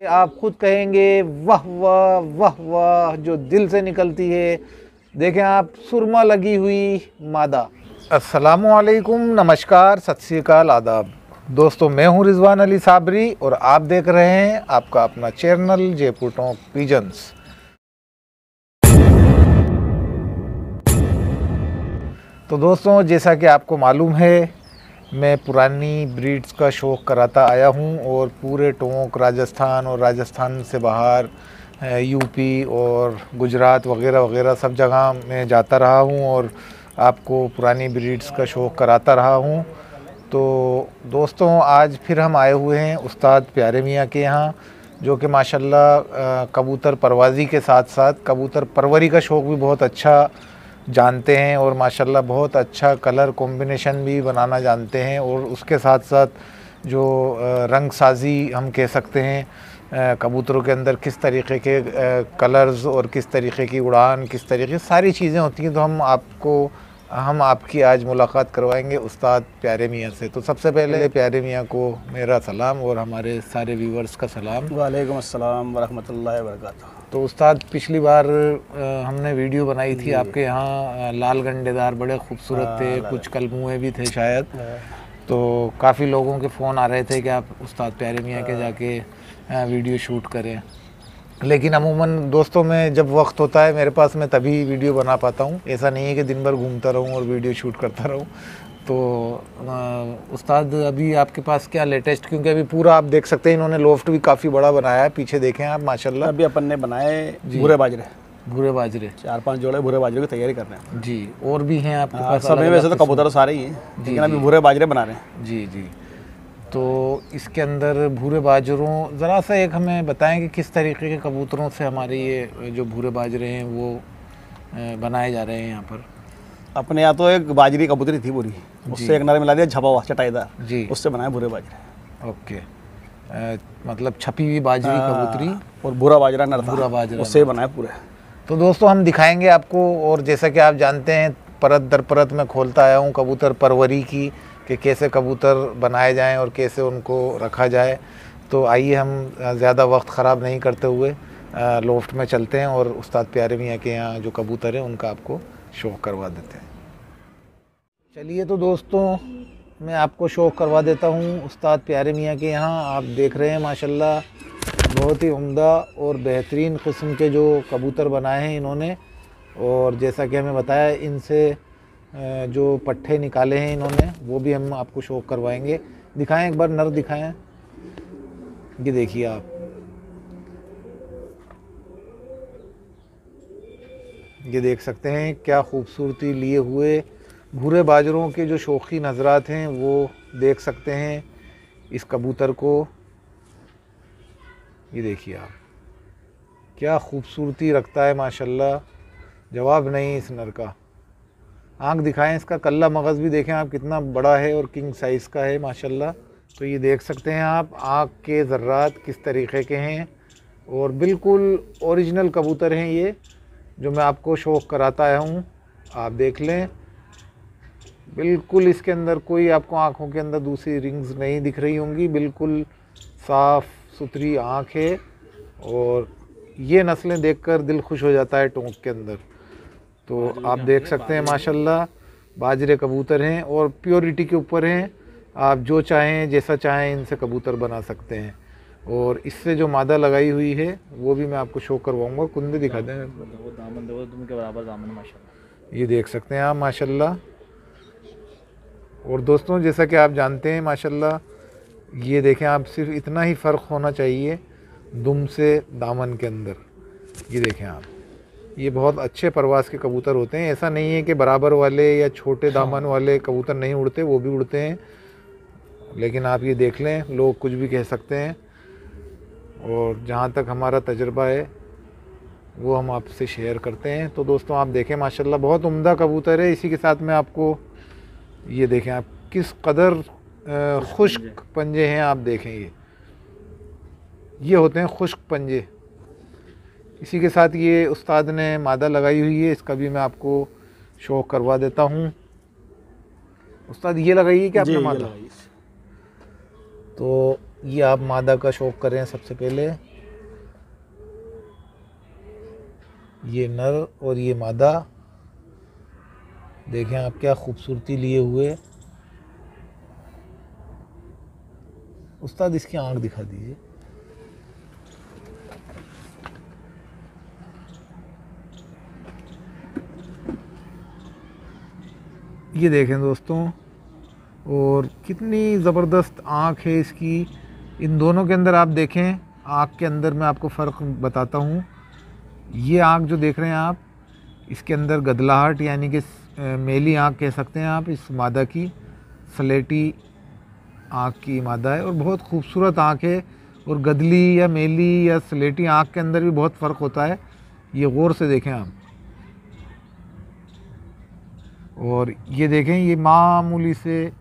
आप खुद कहेंगे वाह वाह वाह वाह, जो दिल से निकलती है। देखें आप, सुरमा लगी हुई मादा। अस्सलामुअलैकुम, नमस्कार, सत श्री अकाल, आदाब। दोस्तों, मैं हूं रिजवान अली साबरी और आप देख रहे हैं आपका अपना चैनल जयपुर टॉक पिजन्स। तो दोस्तों, जैसा कि आपको मालूम है, मैं पुरानी ब्रीड्स का शौक़ कराता आया हूं और पूरे टोंक राजस्थान और राजस्थान से बाहर यूपी और गुजरात वगैरह वगैरह सब जगह मैं जाता रहा हूं और आपको पुरानी ब्रीड्स का शौक़ कराता रहा हूं। तो दोस्तों, आज फिर हम आए हुए हैं उस्ताद प्यारे मियाँ के यहाँ, जो कि माशाल्लाह कबूतर परवाज़ी के साथ साथ कबूतर परवरी का शौक़ भी बहुत अच्छा जानते हैं और माशाल्लाह बहुत अच्छा कलर कॉम्बिनेशन भी बनाना जानते हैं। और उसके साथ साथ जो रंग साज़ी हम कह सकते हैं, कबूतरों के अंदर किस तरीक़े के कलर्स और किस तरीक़े की उड़ान, किस तरीक़े सारी चीज़ें होती हैं। तो हम आपकी आज मुलाकात करवाएंगे उस्ताद प्यारे मियाँ से। तो सबसे पहले प्यारे मियाँ को मेरा सलाम और हमारे सारे व्यूवर्स का सलाम। वालेकुम अस्सलाम वरहमतुल्लाहि वबरकातुहू। तो उस्ताद, पिछली बार हमने वीडियो बनाई थी आपके यहाँ, लाल गंडेदार बड़े खूबसूरत थे, कुछ कलमुए भी थे शायद। तो काफ़ी लोगों के फ़ोन आ रहे थे कि आप उस्ताद प्यारे मियाँ के जाके वीडियो शूट करें, लेकिन अमूमन दोस्तों में जब वक्त होता है मेरे पास, मैं तभी वीडियो बना पाता हूँ। ऐसा नहीं है कि दिन भर घूमता रहूँ और वीडियो शूट करता रहूँ। तो उस्ताद, अभी आपके पास क्या लेटेस्ट, क्योंकि अभी पूरा आप देख सकते हैं इन्होंने लोफ्ट भी काफ़ी बड़ा बनाया है, पीछे देखें आप माशाल्लाह। अभी अपन ने बनाए भूरे बाजरे 4-5 जोड़े भूरे बाजरे की तैयारी कर रहे हैं जी। और भी हैं आपके पास? सब में वैसे तो कबूतर सारे ही हैं, लेकिन अभी भूरे बाजरे बना रहे हैं। जी जी। तो इसके अंदर भूरे बाजरों, ज़रा सा एक हमें बताएं कि किस तरीके के कबूतरों से हमारे ये जो भूरे बाजरे हैं वो बनाए जा रहे हैं यहाँ पर। अपने यहाँ तो एक बाजरी कबूतरी थी पूरी, उससे एक नर मिला दिया झपा हुआ चटाईदार जी, उससे बनाए भूरे बाजरे। ओके, मतलब छपी हुई बाजरी कबूतरी और भूरा बाजरा नर था, भूरा बाजरा उससे बनाए पूरे। तो दोस्तों, हम दिखाएंगे आपको। और जैसा कि आप जानते हैं, परत दर परत मैं खोलता आया हूँ कबूतर परवरी की, कि कैसे कबूतर बनाए जाएं और कैसे उनको रखा जाए। तो आइए हम ज़्यादा वक्त ख़राब नहीं करते हुए लोफ्ट में चलते हैं और उस्ताद प्यारे मियाँ के यहाँ जो कबूतर हैं उनका आपको शो करवा देते हैं। चलिए, तो दोस्तों मैं आपको शो करवा देता हूँ उस्ताद प्यारे मियाँ के यहाँ। आप देख रहे हैं माशाल्लाह बहुत ही उम्दा और बेहतरीन किस्म के जो कबूतर बनाए हैं इन्होंने। और जैसा कि हमें बताया, इनसे जो पट्ठे निकाले हैं इन्होंने, वो भी हम आपको शो करवाएंगे। दिखाएं एक बार, नर दिखाएं। ये देखिए आप, ये देख सकते हैं क्या खूबसूरती लिए हुए भूरे बाजरों के जो शौकी नज़रात हैं वो देख सकते हैं इस कबूतर को। ये देखिए आप, क्या खूबसूरती रखता है माशाल्लाह, जवाब नहीं इस नर का। आँख दिखाएं, इसका कल्ला मगज़ भी देखें आप कितना बड़ा है और किंग साइज़ का है माशाल्लाह। तो ये देख सकते हैं आप आँख के ज़र्रात किस तरीक़े के हैं और बिल्कुल ओरिजिनल कबूतर हैं ये, जो मैं आपको शौक़ कराता आया हूँ। आप देख लें, बिल्कुल इसके अंदर कोई आपको आँखों के अंदर दूसरी रिंग्स नहीं दिख रही होंगी, बिल्कुल साफ़ सुथरी आँख है। और ये नस्लें देखकर दिल खुश हो जाता है टोंक के अंदर। तो आप देख सकते हैं माशाल्लाह बाजरे कबूतर हैं और प्योरिटी के ऊपर हैं। आप जो चाहें जैसा चाहें इनसे कबूतर बना सकते हैं। और इससे जो मादा लगाई हुई है वो भी मैं आपको शो करवाऊंगा। कुंदे दिखा दें, वो दामन देखो, तुम के बराबर दामन माशाल्लाह। ये देख सकते हैं आप माशाल्लाह। और दोस्तों, जैसा कि आप जानते हैं माशाल्लाह, ये देखें आप, सिर्फ इतना ही फ़र्क होना चाहिए दुम से दामन के अंदर। ये देखें आप, ये बहुत अच्छे परवाज़ के कबूतर होते हैं। ऐसा नहीं है कि बराबर वाले या छोटे दामन वाले कबूतर नहीं उड़ते, वो भी उड़ते हैं। लेकिन आप ये देख लें, लोग कुछ भी कह सकते हैं और जहाँ तक हमारा तजुर्बा है वो हम आपसे शेयर करते हैं। तो दोस्तों, आप देखें माशाल्लाह बहुत उम्दा कबूतर है। इसी के साथ में आपको ये देखें आप किस कदर खुश्क पंजे हैं। आप देखें, ये होते हैं खुश्क पंजे। इसी के साथ ये उस्ताद ने मादा लगाई हुई है, इसका भी मैं आपको शो करवा देता हूँ। उस्ताद, ये लगाइए कि आपने मादा। तो ये आप मादा का शौक करें सबसे पहले। ये नर और ये मादा, देखें आप क्या खूबसूरती लिए हुए। उस्ताद इसकी आंख दिखा दीजिए। ये देखें दोस्तों, और कितनी ज़बरदस्त आँख है इसकी। इन दोनों के अंदर आप देखें, आँख के अंदर मैं आपको फ़र्क बताता हूँ। ये आँख जो देख रहे हैं आप, इसके अंदर गदलाहट यानी कि मेली आँख कह सकते हैं आप इस मादा की, स्लेटी आँख की मादा है और बहुत खूबसूरत आँख है। और गदली या मेली या स्लेटी आँख के अंदर भी बहुत फ़र्क होता है, ये गौर से देखें आप। और ये देखें, ये मामूली से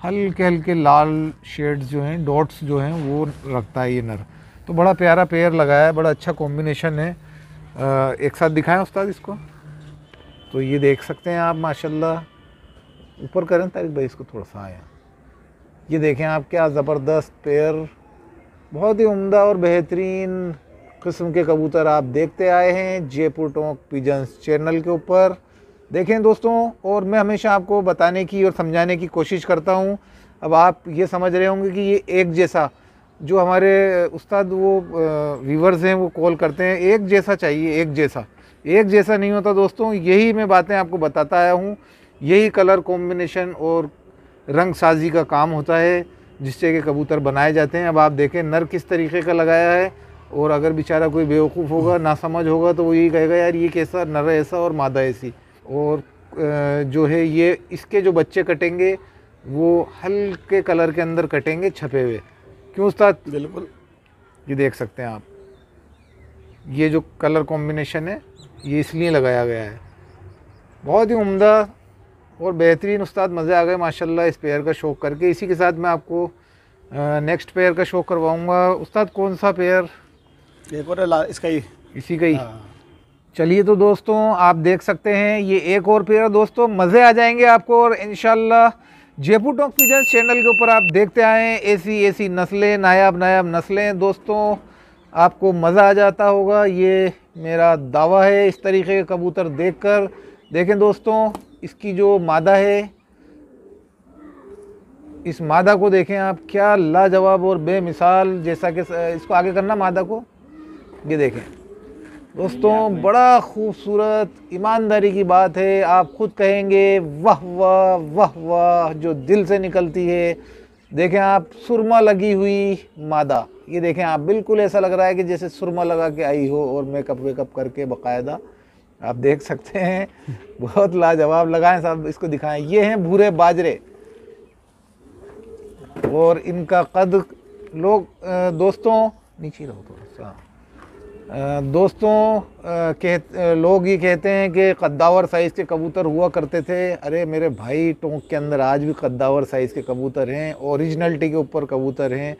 हल्के हल्के लाल शेड्स जो हैं, डॉट्स जो हैं वो रखता है ये नर। तो बड़ा प्यारा पेयर लगाया है, बड़ा अच्छा कॉम्बिनेशन है। एक साथ दिखाएं उस्ताद इसको। तो ये देख सकते हैं आप माशाल्लाह। ऊपर करें तारिक भाई इसको थोड़ा सा आया। ये देखें आप क्या ज़बरदस्त पेयर, बहुत ही उम्दा और बेहतरीन किस्म के कबूतर आप देखते आए हैं जयपुर टोंक पिजन्स चैनल के ऊपर। देखें दोस्तों, और मैं हमेशा आपको बताने की और समझाने की कोशिश करता हूं। अब आप ये समझ रहे होंगे कि ये एक जैसा, जो हमारे उस्ताद वो व्यूवर्स हैं वो कॉल करते हैं एक जैसा चाहिए, एक जैसा। एक जैसा नहीं होता दोस्तों, यही मैं बातें आपको बताता आया हूँ। यही कलर कॉम्बिनेशन और रंग साजी का काम होता है जिससे कि कबूतर बनाए जाते हैं। अब आप देखें नर किस तरीके का लगाया है, और अगर बेचारा कोई बेवकूफ़ होगा, ना समझ होगा, तो वो यही कहेगा यार ये कैसा नर ऐसा और मादा ऐसी। और जो है ये इसके जो बच्चे कटेंगे वो हल्के कलर के अंदर कटेंगे, छपे हुए। क्यों उस्ताद? बिल्कुल। ये देख सकते हैं आप, ये जो कलर कॉम्बिनेशन है ये इसलिए लगाया गया है। बहुत ही उम्दा और बेहतरीन उस्ताद, मज़े आ गए माशाल्लाह इस पेयर का शौक करके। इसी के साथ मैं आपको नेक्स्ट पेयर का शौक करवाऊँगा। उस्ताद कौन सा पेयर? एक और इसका ही, इसी का ही। चलिए तो दोस्तों आप देख सकते हैं ये एक और पेयर दोस्तों, मज़े आ जाएंगे आपको। और इंशाल्लाह जयपुर टोंक पिजन्स चैनल के ऊपर आप देखते आएँ ऐसी नस्लें, नायाब नस्लें दोस्तों, आपको मज़ा आ जाता होगा, ये मेरा दावा है इस तरीके के कबूतर देखकर। देखें दोस्तों, इसकी जो मादा है, इस मादा को देखें आप, क्या लाजवाब और बेमिसाल। जैसा कि इसको आगे करना मादा को, ये देखें दोस्तों, बड़ा खूबसूरत। ईमानदारी की बात है, आप खुद कहेंगे वाह वाह वाह वाह, जो दिल से निकलती है। देखें आप, सुरमा लगी हुई मादा, ये देखें आप, बिल्कुल ऐसा लग रहा है कि जैसे सुरमा लगा के आई हो और मेकअप वेकअप करके बाकायदा। आप देख सकते हैं, बहुत लाजवाब। लगाएं साहब इसको, दिखाएं। ये हैं भूरे बाजरे, और इनका कद लोग दोस्तों, नीचे रहो थोड़ा सा दोस्तों, लोग ये कहते हैं कि कद्दावर साइज़ के कबूतर हुआ करते थे। अरे मेरे भाई, टोंक के अंदर आज भी कद्दावर साइज़ के कबूतर हैं, ओरिजिनलिटी के ऊपर कबूतर हैं,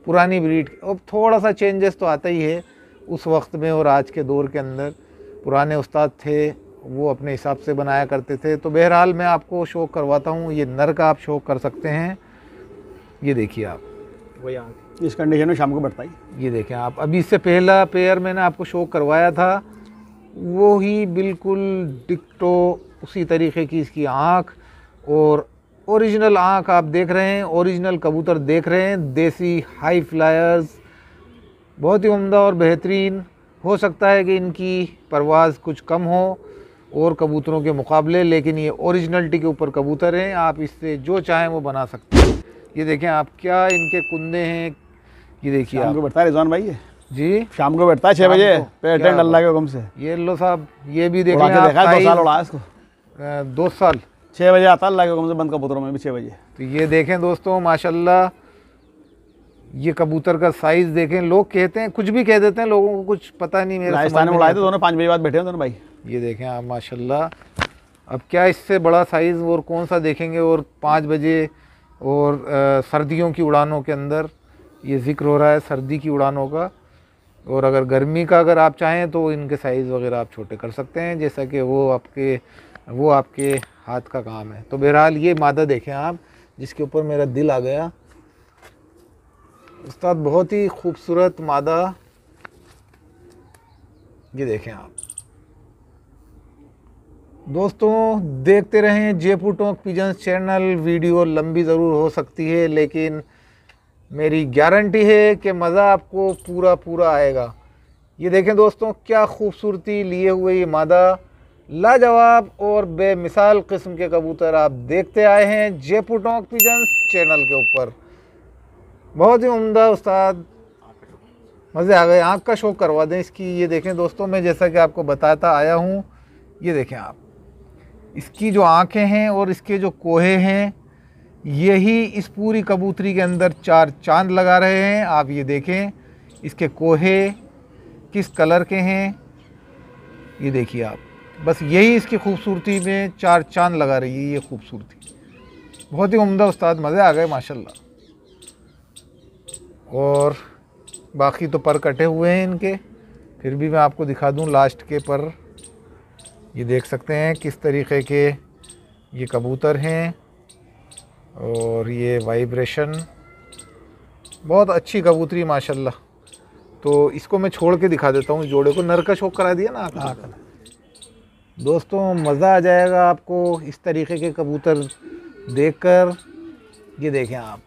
पुरानी ब्रीड। अब थोड़ा सा चेंजेस तो आता ही है उस वक्त में और आज के दौर के अंदर। पुराने उस्ताद थे वो अपने हिसाब से बनाया करते थे। तो बहरहाल मैं आपको शौक करवाता हूँ, ये नर का आप शौक कर सकते हैं। ये देखिए आप, वही इस कंडीशन में शाम को बढ़ता ही। ये देखें आप, अभी इससे पहला पेयर मैंने आपको शौक करवाया था, वो ही बिल्कुल डिक्टो उसी तरीके की इसकी आँख, और ओरिजिनल आँख आप देख रहे हैं, ओरिजिनल कबूतर देख रहे हैं, देसी हाई फ्लायर्स, बहुत ही उम्दा और बेहतरीन। हो सकता है कि इनकी परवाज़ कुछ कम हो और कबूतरों के मुकाबले, लेकिन ये ओरिजिनलिटी के ऊपर कबूतर हैं, आप इससे जो चाहें वो बना सकते हैं। ये देखें आप, क्या इनके कुंदे हैं। ये देखिए शाम को बैठता है रिजवान भाई, ये जी शाम को बैठता है 6 बजे पेटेंट अल्लाह के हुक्म से। ये लो साहब, ये भी देख लें आप, 2 साल उड़ा इसको, 2 साल 6 बजे आता अल्लाह के हुक्म से, बंद कबूतरों में भी 6 बजे। तो ये देखें दोस्तों माशाल्लाह, ये कबूतर का साइज़ देखें। लोग कहते हैं, कुछ भी कह देते हैं, लोगों को कुछ पता नहीं। मेरे राजस्थान में उड़ाए थे दोनों, 5 बजे बाद बैठे हैं दोनों भाई। ये देखें आप माशाल्लाह, अब क्या इससे बड़ा साइज़ और कौन सा देखेंगे। और 5 बजे और सर्दियों की उड़ानों के अंदर ये ज़िक्र हो रहा है, सर्दी की उड़ानों का। और अगर गर्मी का अगर आप चाहें तो इनके साइज़ वगैरह आप छोटे कर सकते हैं, जैसा कि वो आपके हाथ का काम है। तो बहरहाल ये मादा देखें आप, जिसके ऊपर मेरा दिल आ गया। उस्ताद बहुत ही खूबसूरत मादा, ये देखें आप दोस्तों। देखते रहें Jaipur Tonk pigeons channel. Video लंबी ज़रूर हो सकती है, लेकिन मेरी गारंटी है कि मज़ा आपको पूरा पूरा आएगा। ये देखें दोस्तों, क्या खूबसूरती लिए हुए ये मादा, लाजवाब और बेमिसाल किस्म के कबूतर आप देखते आए हैं जयपुर टोंक पिजन्स चैनल के ऊपर। बहुत ही उम्दा उस्ताद, मज़े आ गए। आँख का शौक करवा दें इसकी। ये देखें दोस्तों, मैं जैसा कि आपको बताता आया हूँ, ये देखें आप, इसकी जो आँखें हैं और इसके जो कोहे हैं, यही इस पूरी कबूतरी के अंदर 4 चांद लगा रहे हैं। आप ये देखें इसके कोहे किस कलर के हैं, ये देखिए आप, बस यही इसकी खूबसूरती में 4 चांद लगा रही है ये खूबसूरती। बहुत ही उम्दा उस्ताद, मज़े आ गए माशाल्लाह। और बाकी तो पर कटे हुए हैं इनके, फिर भी मैं आपको दिखा दूं लास्ट के पर। ये देख सकते हैं किस तरीक़े के ये कबूतर हैं, और ये वाइब्रेशन, बहुत अच्छी कबूतरी माशाल्लाह। तो इसको मैं छोड़ के दिखा देता हूँ जोड़े को। नर का शौक करा दिया ना आपने दोस्तों, मज़ा आ जाएगा आपको इस तरीक़े के कबूतर देखकर। ये देखें आप,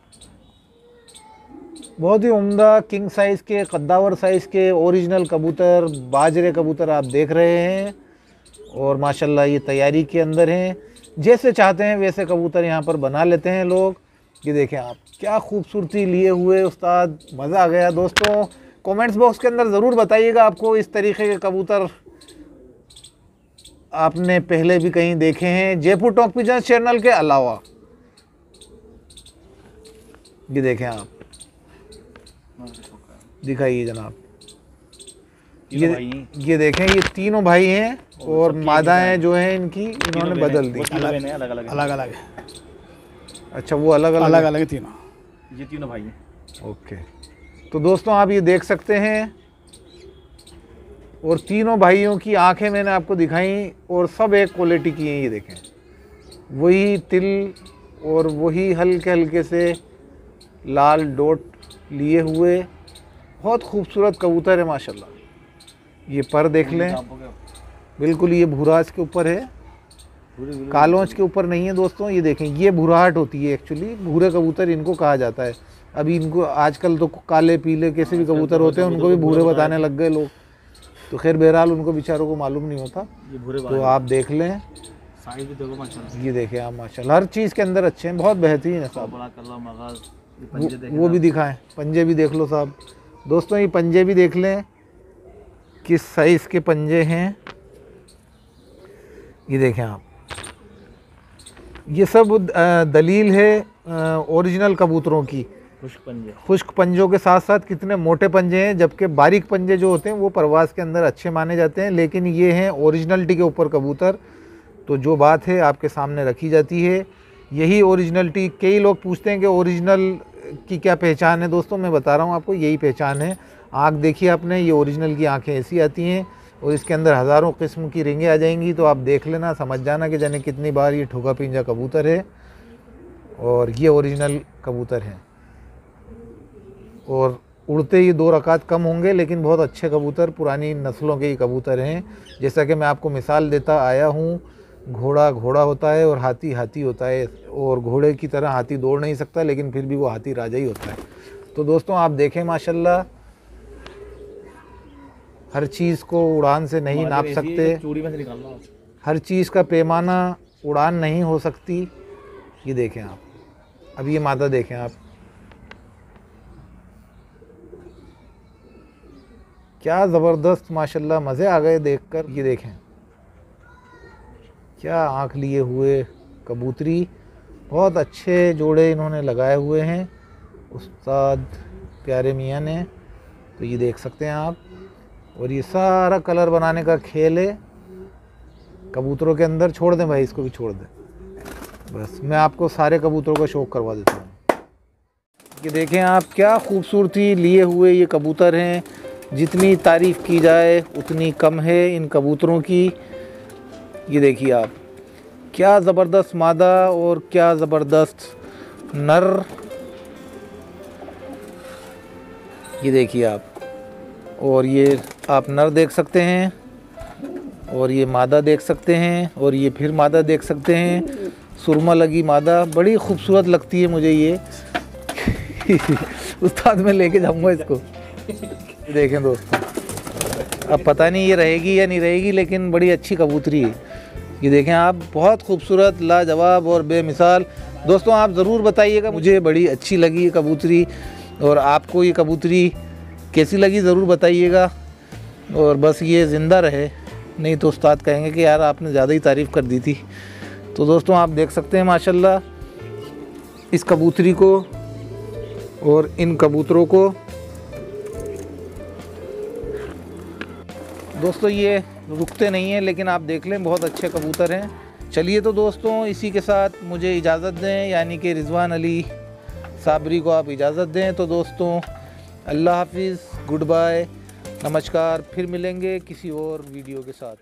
बहुत ही उम्दा किंग साइज़ के, कद्दावर साइज़ के ओरिजिनल कबूतर, बाजरे कबूतर आप देख रहे हैं। और माशाल्लाह ये तैयारी के अंदर हैं, जैसे चाहते हैं वैसे कबूतर यहाँ पर बना लेते हैं लोग। ये देखें आप, क्या खूबसूरती लिए हुए उस्ताद, मज़ा आ गया दोस्तों। कमेंट्स बॉक्स के अंदर ज़रूर बताइएगा आपको इस तरीके के कबूतर आपने पहले भी कहीं देखे हैं जयपुर टोंक पिजन्स चैनल के अलावा। ये देखें आप, दिखाइए जनाब। ये देखें, ये तीनों भाई हैं और मादाएं जो हैं इनकी इन्होंने बदल दी, अलग अलग। अच्छा, वो अलग अलग तीनों, ये तीनों भाई हैं। ओके, तो दोस्तों आप ये देख सकते हैं, और तीनों भाइयों की आंखें मैंने आपको दिखाई और सब एक क्वालिटी की हैं। ये देखें, वही तिल और वही हल्के हल्के से लाल डॉट लिए हुए, बहुत खूबसूरत कबूतर है माशाल्लाह। ये पर देख लें, बिल्कुल ये भूराज के ऊपर है, कालोंच के ऊपर नहीं है दोस्तों। ये देखें, ये भूराहट होती है एक्चुअली, भूरे कबूतर इनको कहा जाता है। अभी इनको आजकल तो काले पीले कैसे भी कबूतर होते हैं, उनको भी भूरे बताने लग गए लोग। तो खैर बहरहाल उनको बेचारों को मालूम नहीं होता। तो आप देख लें, साइज भी देखो माशाल्लाह। ये देखें आप माशाल्लाह, हर चीज़ के अंदर अच्छे हैं, बहुत बेहतरीन है साहब। वो भी दिखाएं, पंजे भी देख लो साहब। दोस्तों ये पंजे भी देख लें, किस साइज़ के पंजे हैं। ये देखें आप, ये सब दलील है ओरिजिनल कबूतरों की। खुश्क पंजों के साथ साथ कितने मोटे पंजे हैं, जबकि बारीक पंजे जो होते हैं वो परवाज़ के अंदर अच्छे माने जाते हैं, लेकिन ये हैं ओरिजिनलिटी के ऊपर कबूतर। तो जो बात है आपके सामने रखी जाती है, यही ओरिजिनलिटी। कई लोग पूछते हैं कि ओरिजिनल की क्या पहचान है। दोस्तों मैं बता रहा हूँ आपको, यही पहचान है। आँख देखिए आपने, ये ओरिजिनल की आँखें ऐसी आती हैं, और इसके अंदर हज़ारों किस्म की रिंगें आ जाएंगी। तो आप देख लेना, समझ जाना कि जाने कितनी बार ये ठोका पिंजा कबूतर है, और ये ओरिजिनल कबूतर हैं। और उड़ते ही 2 रकात कम होंगे, लेकिन बहुत अच्छे कबूतर, पुरानी नस्लों के ही कबूतर हैं। जैसा कि मैं आपको मिसाल देता आया हूँ, घोड़ा घोड़ा होता है और हाथी हाथी होता है, और घोड़े की तरह हाथी दौड़ नहीं सकता, लेकिन फिर भी वो हाथी राजा ही होता है। तो दोस्तों आप देखें माशाल्लाह, हर चीज़ को उड़ान से नहीं नाप सकते, हर चीज़ का पैमाना उड़ान नहीं हो सकती। ये देखें आप, अब ये मादा देखें आप, क्या ज़बरदस्त माशाल्लाह, मज़े आ गए देखकर। ये देखें क्या आँख लिए हुए कबूतरी, बहुत अच्छे जोड़े इन्होंने लगाए हुए हैं उस्ताद प्यारे मियाँ ने। तो ये देख सकते हैं आप, और ये सारा कलर बनाने का खेल है कबूतरों के अंदर। छोड़ दें भाई, इसको भी छोड़ दें, बस मैं आपको सारे कबूतरों का शौक करवा देता हूँ। ये देखें आप, क्या खूबसूरती लिए हुए ये कबूतर हैं। जितनी तारीफ़ की जाए उतनी कम है इन कबूतरों की। ये देखिए आप, क्या ज़बरदस्त मादा और क्या ज़बरदस्त नर। ये देखिए आप, और ये आप नर देख सकते हैं, और ये मादा देख सकते हैं, और ये फिर मादा देख सकते हैं, सुरमा लगी मादा, बड़ी खूबसूरत लगती है मुझे ये। उस्ताद मैं लेके जाऊंगा इसको। देखें दोस्तों, अब पता नहीं ये रहेगी या नहीं रहेगी, लेकिन बड़ी अच्छी कबूतरी है। ये देखें आप, बहुत खूबसूरत, लाजवाब और बेमिसाल। दोस्तों आप ज़रूर बताइएगा, मुझे बड़ी अच्छी लगी ये कबूतरी, और आपको ये कबूतरी कैसी लगी ज़रूर बताइएगा। और बस ये ज़िंदा रहे, नहीं तो उस्ताद कहेंगे कि यार आपने ज़्यादा ही तारीफ़ कर दी थी। तो दोस्तों आप देख सकते हैं माशाल्लाह इस कबूतरी को और इन कबूतरों को। दोस्तों ये रुकते नहीं हैं, लेकिन आप देख लें बहुत अच्छे कबूतर हैं। चलिए तो दोस्तों इसी के साथ मुझे इजाज़त दें, यानी कि रिजवान अली साबरी को आप इजाज़त दें। तो दोस्तों अल्लाह हाफिज़, गुड बाय, नमस्कार। फिर मिलेंगे किसी और वीडियो के साथ।